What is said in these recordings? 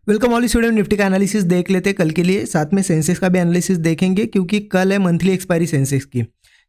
Welcome all student. Nifty का analysis देख लेते हैं कल के लिए, साथ में सेंसेक्स का भी एनालिसिस देखेंगे क्योंकि कल है मंथली एक्सपायरी सेंसेक्स की।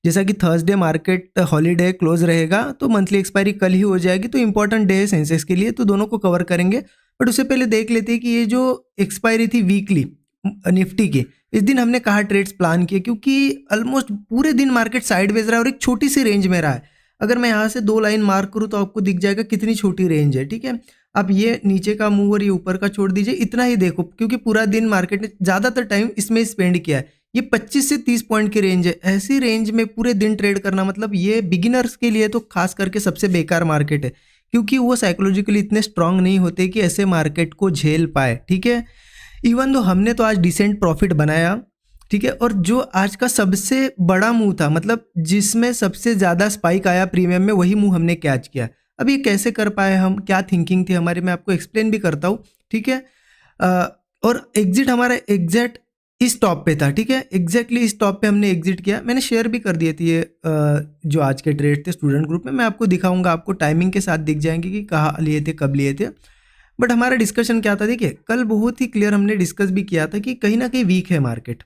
जैसा कि थर्सडे मार्केट हॉलीडे क्लोज रहेगा तो मंथली एक्सपायरी कल ही हो जाएगी, तो इंपॉर्टेंट डे है सेंसेक्स के लिए, तो दोनों को कवर करेंगे। बट उससे पहले देख लेते हैं कि ये जो एक्सपायरी थी वीकली निफ्टी की, इस दिन हमने कहाँ ट्रेड्स प्लान किए, क्योंकि ऑलमोस्ट पूरे दिन मार्केट साइडवेज रहा है और एक छोटी सी रेंज में रहा है। अगर मैं यहाँ से 2 लाइन मार्क करूँ तो आपको दिख जाएगा कितनी छोटी रेंज है। ठीक है, आप ये नीचे का मूव और ये ऊपर का छोड़ दीजिए, इतना ही देखो, क्योंकि पूरा दिन मार्केट ने ज़्यादातर टाइम इसमें स्पेंड किया है। ये 25 से 30 पॉइंट की रेंज है। ऐसी रेंज में पूरे दिन ट्रेड करना, मतलब ये बिगिनर्स के लिए तो खास करके सबसे बेकार मार्केट है, क्योंकि वो साइकोलॉजिकली इतने स्ट्रांग नहीं होते कि ऐसे मार्केट को झेल पाए। ठीक है, इवन दो हमने तो आज डिसेंट प्रॉफिट बनाया। ठीक है, और जो आज का सबसे बड़ा मूव था, मतलब जिसमें सबसे ज़्यादा स्पाइक आया प्रीमियम में, वही मूव हमने कैच किया। अब ये कैसे कर पाए हम, क्या थिंकिंग थी हमारी, मैं आपको एक्सप्लेन भी करता हूँ। ठीक है, और एग्जिट हमारा एग्जैक्ट इस टॉप पे था। ठीक है, एग्जैक्टली इस टॉप पे हमने एग्जिट किया। मैंने शेयर भी कर दिए थे ये जो आज के ट्रेड थे स्टूडेंट ग्रुप में, मैं आपको दिखाऊंगा, आपको टाइमिंग के साथ दिख जाएंगे कि कहाँ लिए थे, कब लिए थे। बट हमारा डिस्कशन क्या था, देखिए कल बहुत ही क्लियर हमने डिस्कस भी किया था कि कहीं ना कहीं वीक है मार्केट।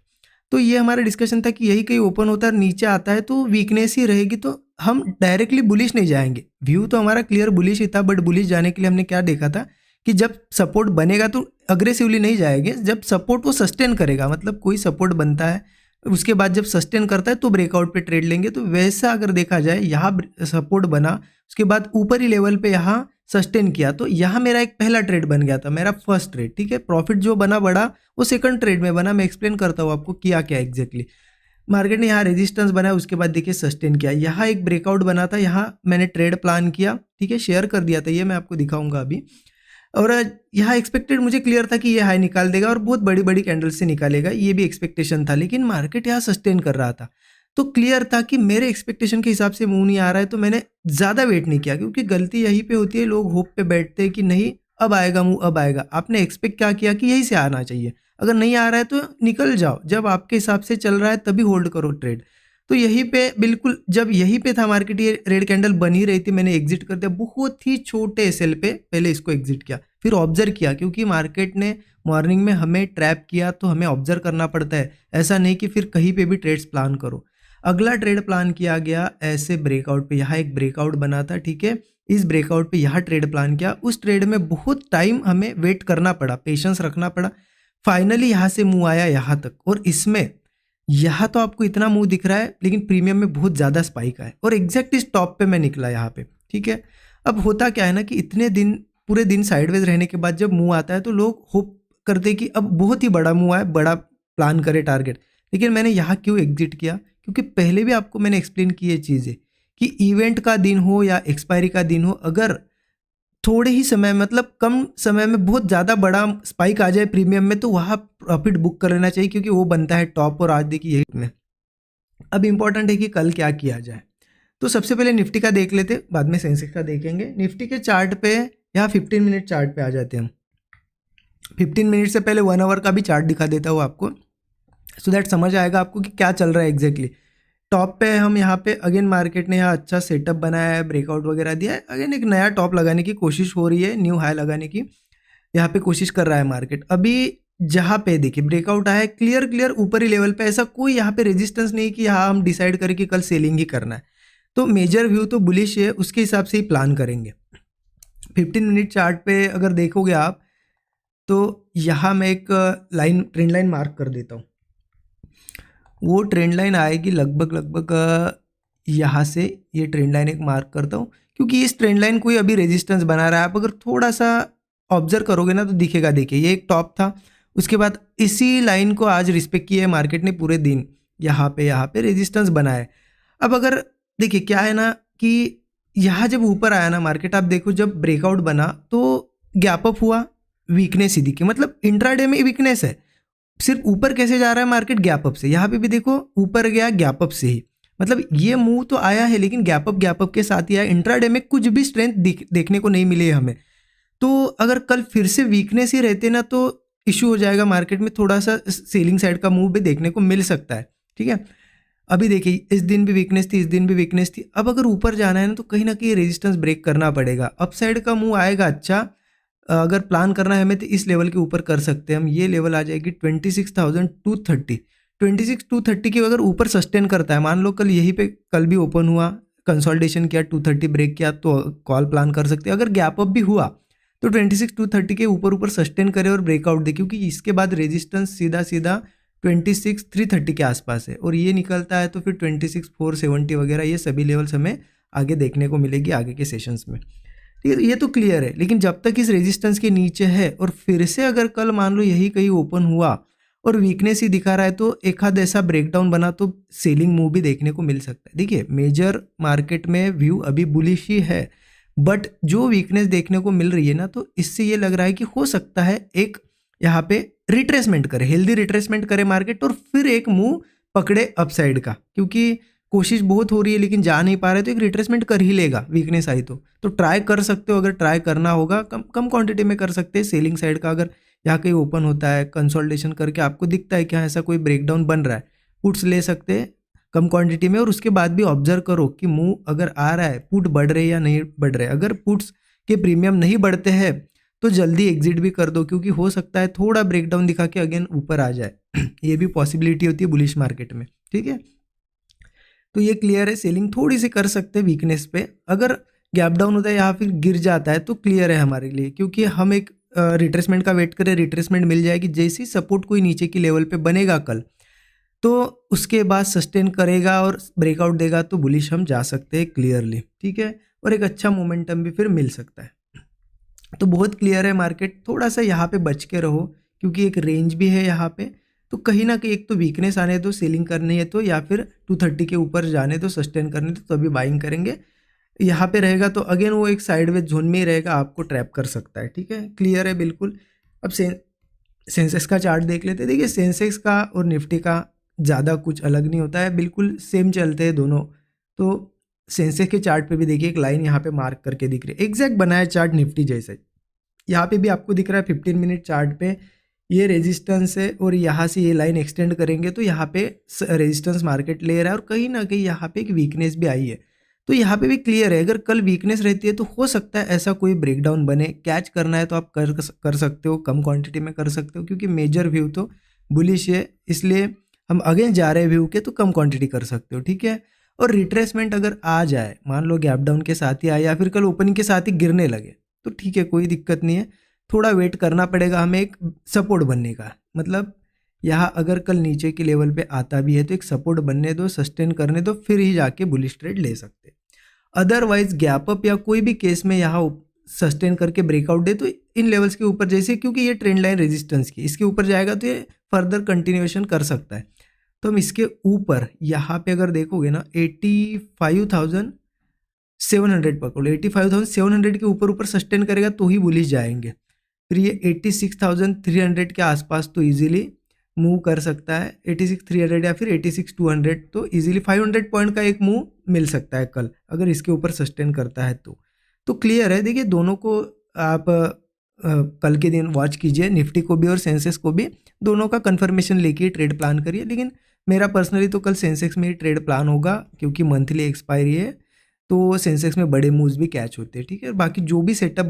तो ये हमारा डिस्कशन था कि यही कहीं ओपन होता है, नीचे आता है तो वीकनेस ही रहेगी, तो हम डायरेक्टली बुलिश नहीं जाएंगे। व्यू तो हमारा क्लियर बुलिश ही था, बट बुलिश जाने के लिए हमने क्या देखा था कि जब सपोर्ट बनेगा तो अग्रेसिवली नहीं जाएंगे, जब सपोर्ट वो सस्टेन करेगा, मतलब कोई सपोर्ट बनता है उसके बाद जब सस्टेन करता है तो ब्रेकआउट पे ट्रेड लेंगे। तो वैसा अगर देखा जाए, यहाँ सपोर्ट बना, उसके बाद ऊपर ही लेवल पे यहाँ सस्टेन किया, तो यहाँ मेरा एक पहला ट्रेड बन गया था, मेरा फर्स्ट ट्रेड। ठीक है, प्रॉफिट जो बना बड़ा वो सेकंड ट्रेड में बना। मैं एक्सप्लेन करता हूँ आपको किया क्या एग्जैक्टली। मार्केट ने यहाँ रेजिस्टेंस बनाया, उसके बाद देखिए सस्टेन किया, यहाँ एक ब्रेकआउट बना था, यहाँ मैंने ट्रेड प्लान किया। ठीक है, शेयर कर दिया था, ये मैं आपको दिखाऊंगा अभी। और यहाँ एक्सपेक्टेड मुझे क्लियर था कि ये हाई निकाल देगा और बहुत बड़ी बड़ी कैंडल से निकालेगा, ये भी एक्सपेक्टेशन था, लेकिन मार्केट यहाँ सस्टेन कर रहा था। तो क्लियर था कि मेरे एक्सपेक्टेशन के हिसाब से मूव नहीं आ रहा है, तो मैंने ज़्यादा वेट नहीं किया, क्योंकि गलती यहीं पे होती है, लोग होप पे बैठते हैं कि नहीं अब आएगा मूव, अब आएगा। आपने एक्सपेक्ट क्या किया कि यहीं से आना चाहिए, अगर नहीं आ रहा है तो निकल जाओ, जब आपके हिसाब से चल रहा है तभी होल्ड करो ट्रेड। तो यहीं पे बिल्कुल जब यहीं पे था मार्केट, ये रेड कैंडल बन ही रही थी, मैंने एग्जिट कर दिया बहुत ही छोटे एसएल पे, पहले इसको एग्जिट किया, फिर ऑब्जर्व किया, क्योंकि मार्केट ने मॉर्निंग में हमें ट्रैप किया तो हमें ऑब्जर्व करना पड़ता है, ऐसा नहीं कि फिर कहीं पे भी ट्रेड्स प्लान करो। अगला ट्रेड प्लान किया गया ऐसे ब्रेकआउट पे, यहाँ एक ब्रेकआउट बना था। ठीक है, इस ब्रेकआउट पे यहाँ ट्रेड प्लान किया, उस ट्रेड में बहुत टाइम हमें वेट करना पड़ा, पेशेंस रखना पड़ा। फाइनली यहाँ से मुंह आया यहाँ तक, और इसमें यहाँ तो आपको इतना मुंह दिख रहा है, लेकिन प्रीमियम में बहुत ज़्यादा स्पाइक आया और एग्जैक्ट इस टॉप पे मैं निकला यहाँ पे। ठीक है, अब होता क्या है ना कि इतने दिन पूरे दिन साइडवेज रहने के बाद जब मुंह आता है तो लोग होप करते कि अब बहुत ही बड़ा मुंह आए, बड़ा प्लान करे टारगेट। लेकिन मैंने यहाँ क्यों एग्जिट किया, क्योंकि पहले भी आपको मैंने एक्सप्लेन की ये चीज़ें कि इवेंट का दिन हो या एक्सपायरी का दिन हो, अगर थोड़े ही समय मतलब कम समय में बहुत ज़्यादा बड़ा स्पाइक आ जाए प्रीमियम में, तो वहाँ प्रॉफिट बुक कर लेना चाहिए, क्योंकि वो बनता है टॉप। और आज देखिए यही में अब इंपॉर्टेंट है कि कल क्या किया जाए। तो सबसे पहले निफ्टी का देख लेते, बाद में सेंसेक्स का देखेंगे। निफ्टी के चार्ट पे यहाँ 15 मिनट चार्ट पे आ जाते हैं हम। 15 मिनट से पहले 1 आवर का भी चार्ट दिखा देता हूँ आपको, सो दैट समझ आएगा आपको कि क्या चल रहा है एग्जैक्टली। टॉप पे हम यहाँ पे अगेन मार्केट ने यहाँ अच्छा सेटअप बनाया है, ब्रेकआउट वगैरह दिया है, अगेन एक नया टॉप लगाने की कोशिश हो रही है, न्यू हाई लगाने की यहाँ पे कोशिश कर रहा है मार्केट। अभी जहाँ पे देखिए ब्रेकआउट आया है क्लियर ऊपरी लेवल पे, ऐसा कोई यहाँ पे रेजिस्टेंस नहीं कि यहाँ हम डिसाइड करें कि कल सेलिंग ही करना है। तो मेजर व्यू तो बुलिश है, उसके हिसाब से ही प्लान करेंगे। 15 मिनट चार्ट पे अगर देखोगे आप, तो यहाँ मैं एक लाइन ट्रेंड लाइन मार्क कर देता हूँ। वो ट्रेंड लाइन आएगी लगभग यहाँ से, ये ट्रेंड लाइन एक मार्क करता हूँ, क्योंकि इस ट्रेंड लाइन को ही अभी रेजिस्टेंस बना रहा है। आप अगर थोड़ा सा ऑब्जर्व करोगे ना तो दिखेगा, देखिए ये एक टॉप था, उसके बाद इसी लाइन को आज रिस्पेक्ट किया है मार्केट ने पूरे दिन, यहाँ पे रेजिस्टेंस बना है। अब अगर देखिए क्या है ना कि यहाँ जब ऊपर आया ना मार्केट, आप देखो जब ब्रेकआउट बना तो गैप अप हुआ, वीकनेस ही दिखी, मतलब इंट्राडे में वीकनेस है। सिर्फ ऊपर कैसे जा रहा है मार्केट, गैप अप से। यहाँ पे भी देखो ऊपर गया गैप अप से ही, मतलब ये मूव तो आया है लेकिन गैप अप के साथ ही आया। इंट्राडे में कुछ भी स्ट्रेंथ देखने को नहीं मिली है हमें। तो अगर कल फिर से वीकनेस ही रहते ना तो इशू हो जाएगा मार्केट में, थोड़ा सा सेलिंग साइड का मूव भी देखने को मिल सकता है। ठीक है, अभी देखिए इस दिन भी वीकनेस थी, इस दिन भी वीकनेस थी। अब अगर ऊपर जाना है ना तो कहीं ना कहीं रेजिस्टेंस ब्रेक करना पड़ेगा, अपसाइड का मूव आएगा अच्छा, अगर प्लान करना है हमें तो इस लेवल के ऊपर कर सकते हैं हम। ये लेवल आ जाएगी 26,230। 26,230 की अगर ऊपर सस्टेन करता है, मान लो कल यहीं पे कल भी ओपन हुआ, कंसोलिडेशन किया, 230 ब्रेक किया, तो कॉल प्लान कर सकते हैं। अगर गैप अप भी हुआ तो 26,230 के ऊपर सस्टेन करे और ब्रेकआउट दे, क्योंकि इसके बाद रेजिस्टेंस सीधा सीधा 26,330 के आसपास है, और ये निकलता है तो फिर 26,470 वगैरह ये सभी लेवल्स हमें आगे देखने को मिलेगी आगे के सेशंस में। ठीक है, ये तो क्लियर है। लेकिन जब तक इस रेजिस्टेंस के नीचे है और फिर से अगर कल मान लो यही कहीं ओपन हुआ और वीकनेस ही दिखा रहा है, तो एक आध ऐसा ब्रेकडाउन बना तो सेलिंग मूव भी देखने को मिल सकता है। देखिए मेजर मार्केट में व्यू अभी बुलिश ही है, बट जो वीकनेस देखने को मिल रही है ना, तो इससे ये लग रहा है कि हो सकता है एक यहाँ पे रिट्रेसमेंट करे, हेल्दी रिट्रेसमेंट करे मार्केट, और फिर एक मूव पकड़े अपसाइड का, क्योंकि कोशिश बहुत हो रही है लेकिन जा नहीं पा रहे, तो एक रिट्रेसमेंट कर ही लेगा वीकनेस आई तो ट्राई कर सकते हो। अगर ट्राई करना होगा कम क्वांटिटी में कर सकते हैं। सेलिंग साइड का अगर यहाँ कहीं ओपन होता है, कंसोलिडेशन करके आपको दिखता है कि हाँ ऐसा कोई ब्रेकडाउन बन रहा है, पुट्स ले सकते हैं कम क्वांटिटी में, और उसके बाद भी ऑब्जर्व करो कि मूव अगर आ रहा है, पुट बढ़ रहे या नहीं बढ़ रहे। अगर पुट्स के प्रीमियम नहीं बढ़ते हैं तो जल्दी एग्जिट भी कर दो, क्योंकि हो सकता है थोड़ा ब्रेकडाउन दिखा के अगेन ऊपर आ जाए। ये भी पॉसिबिलिटी होती है बुलिश मार्केट में। ठीक है, तो ये क्लियर है, सेलिंग थोड़ी सी कर सकते हैं वीकनेस पे। अगर गैप डाउन होता है या फिर गिर जाता है तो क्लियर है हमारे लिए, क्योंकि हम एक रिट्रेसमेंट का वेट करें, रिट्रेसमेंट मिल जाएगी, जैसी सपोर्ट कोई नीचे की लेवल पे बनेगा कल, तो उसके बाद सस्टेन करेगा और ब्रेकआउट देगा तो बुलिश हम जा सकते हैं क्लियरली। ठीक है, और एक अच्छा मोमेंटम भी फिर मिल सकता है। तो बहुत क्लियर है मार्केट, थोड़ा सा यहाँ पे बच के रहो, क्योंकि एक रेंज भी है यहाँ पे, तो कहीं ना कहीं एक तो वीकनेस आने दो, सेलिंग करनी है तो, या फिर 230 के ऊपर जाने दो, सस्टेन करने तो तभी बाइंग करेंगे। यहाँ पे रहेगा तो अगेन वो एक साइडवेज जोन में ही रहेगा, आपको ट्रैप कर सकता है। ठीक है, क्लियर है बिल्कुल। अब सेंसेक्स का चार्ट देख लेते हैं। देखिए सेंसेक्स का और निफ्टी का ज़्यादा कुछ अलग नहीं होता है, बिल्कुल सेम चलते हैं दोनों। तो सेंसेक्स के चार्ट पे भी देखिए एक लाइन यहाँ पे मार्क करके दिख रही है, एग्जैक्ट बनाया चार्ट निफ्टी जैसे। यहाँ पे भी आपको दिख रहा है 15 मिनट चार्ट पे ये रेजिस्टेंस है, और यहाँ से ये लाइन एक्सटेंड करेंगे तो यहाँ पे रेजिस्टेंस मार्केट ले रहा है, और कहीं ना कहीं यहाँ पे एक वीकनेस भी आई है। तो यहाँ पे भी क्लियर है, अगर कल वीकनेस रहती है तो हो सकता है ऐसा कोई ब्रेकडाउन बने। कैच करना है तो आप कर सकते हो, कम क्वांटिटी में कर सकते हो, क्योंकि मेजर व्यू तो बुलिश है, इसलिए हम अगेन जा रहे व्यू के तो कम क्वांटिटी कर सकते हो। ठीक है, और रिट्रेसमेंट अगर आ जाए, मान लो गैप डाउन के साथ ही आए या फिर कल ओपनिंग के साथ ही गिरने लगे, तो ठीक है, कोई दिक्कत नहीं है, थोड़ा वेट करना पड़ेगा हमें एक सपोर्ट बनने का। मतलब यहाँ अगर कल नीचे के लेवल पे आता भी है तो एक सपोर्ट बनने दो, सस्टेन करने दो, फिर ही जाके बुलिश ट्रेड ले सकते हैं। अदरवाइज गैप अप या कोई भी केस में यहाँ सस्टेन करके ब्रेकआउट दे तो इन लेवल्स के ऊपर, जैसे क्योंकि ये ट्रेंड लाइन रेजिस्टेंस की, इसके ऊपर जाएगा तो ये फर्दर कंटिन्यूएशन कर सकता है। तो हम इसके ऊपर यहाँ पे अगर देखोगे ना 85,700 पकड़ो, 85,700 के ऊपर सस्टेन करेगा तो ही बुलिश जाएंगे। फिर ये 86,300 के आसपास तो इजीली मूव कर सकता है, 86,300 या फिर 86,200, तो इजीली 500 पॉइंट का एक मूव मिल सकता है कल, अगर इसके ऊपर सस्टेन करता है तो क्लियर है। देखिए दोनों को आप कल के दिन वॉच कीजिए, निफ्टी को भी और सेंसेक्स को भी, दोनों का कंफर्मेशन लेके ट्रेड प्लान करिए। लेकिन मेरा पर्सनली तो कल सेंसेक्स में ही ट्रेड प्लान होगा, क्योंकि मंथली एक्सपायरी है, तो सेंसेक्स में बड़े मूव्स भी कैच होते हैं। ठीक है, बाकी जो भी सेटअप